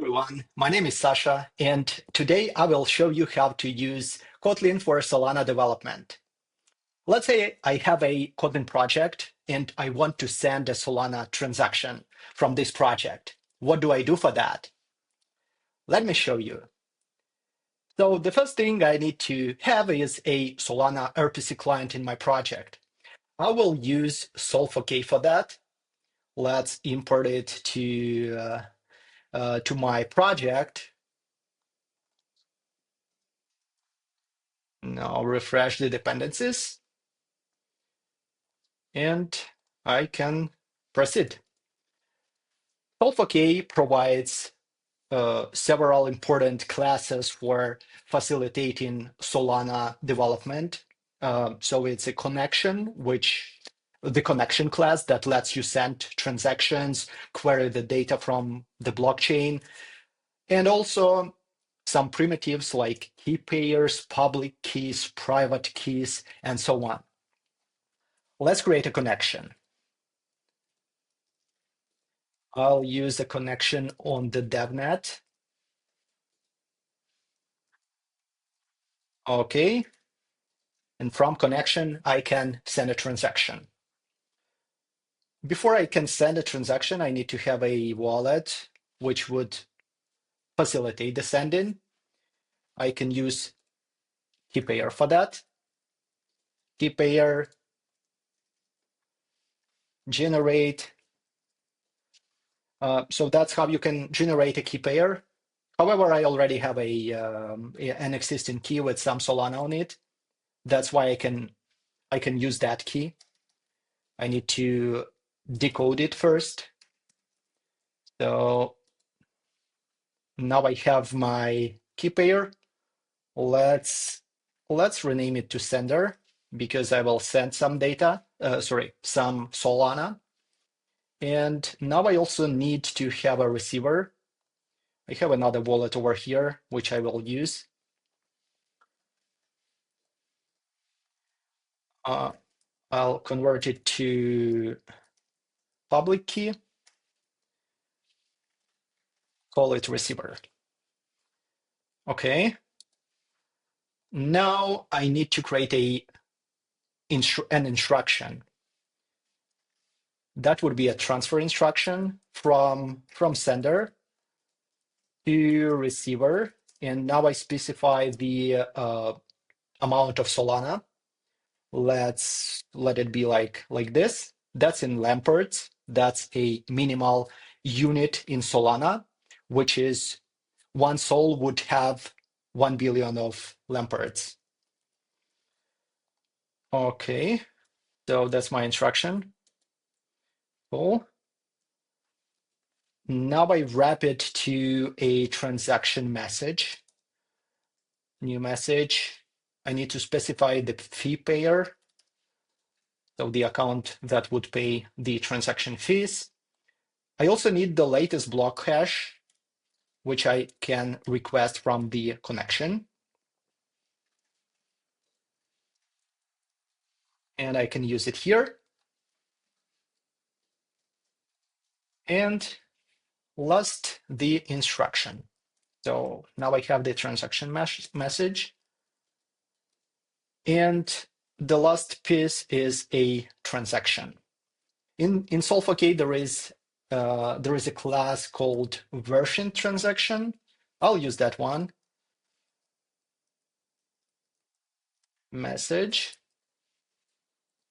Everyone, my name is Sasha, and today I will show you how to use Kotlin for Solana development. Let's say I have a Kotlin project and I want to send a Solana transaction from this project. What do I do for that? Let me show you. So the first thing I need to have is a Solana RPC client in my project. I will use Solana for that. Let's import it to my project. Now refresh the dependencies and I can proceed. Solana provides several important classes for facilitating Solana development. So it's a connection, the connection class that lets you send transactions, query the data from the blockchain, and also some primitives like key pairs, public keys, private keys, and so on. Let's create a connection. I'll use a connection on the DevNet. Okay. And from connection, I can send a transaction. Before I can send a transaction, I need to have a wallet which would facilitate the sending. I can use KeyPayer for that. KeyPayer generate. So that's how you can generate a KeyPayer. However, I already have an existing key with some Solana on it. That's why I can use that key. I need to decode it first. So now I have my key pair. Let's rename it to sender because I will send some data, some Solana. And now I also need to have a receiver. I have another wallet over here, which I will use. I'll convert it to public key, call it receiver. Okay. Now I need to create an instruction. That would be a transfer instruction from sender to receiver. And now I specify the amount of Solana. Let it be like this. That's in Lamperts. That's a minimal unit in Solana, which is one Sol would have 1 billion of Lamperts. Okay, so that's my instruction. Cool. Now I wrap it to a transaction message. New message. I need to specify the fee payer, so the account that would pay the transaction fees. I also need the latest block hash, which I can request from the connection. And I can use it here. And last, the instruction. So now I have the transaction message. And the last piece is a transaction. In Solana, there is a class called version transaction. I'll use that one. Message.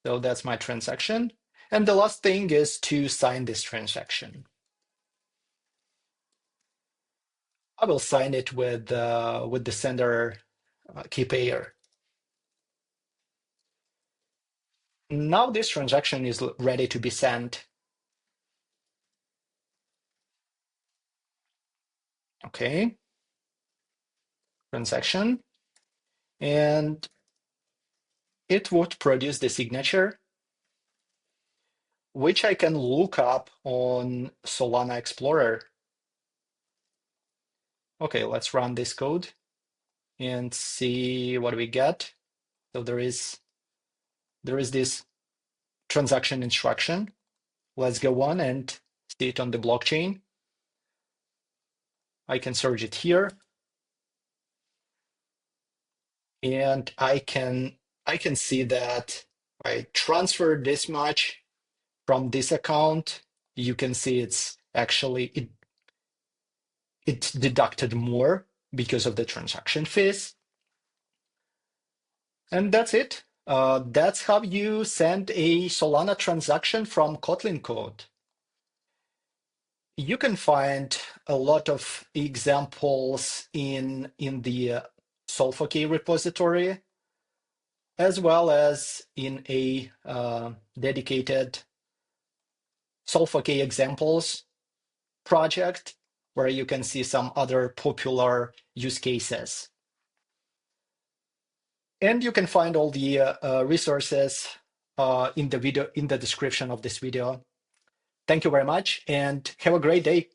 So that's my transaction. And the last thing is to sign this transaction. I will sign it with the sender key payer. Now this transaction is ready to be sent. Okay. Transaction. And it would produce the signature, which I can look up on Solana Explorer. Okay, let's run this code and see what we get. So there is this transaction instruction. Let's go on and see it on the blockchain. I can search it here, and I can see that I transferred this much from this account. You can see it's actually it deducted more because of the transaction fees. And that's it. That's how you send a Solana transaction from Kotlin code. You can find a lot of examples in the Solfokey repository, as well as in a dedicated Solfokey examples project, where you can see some other popular use cases. And you can find all the resources in the description of this video. Thank you very much, and have a great day.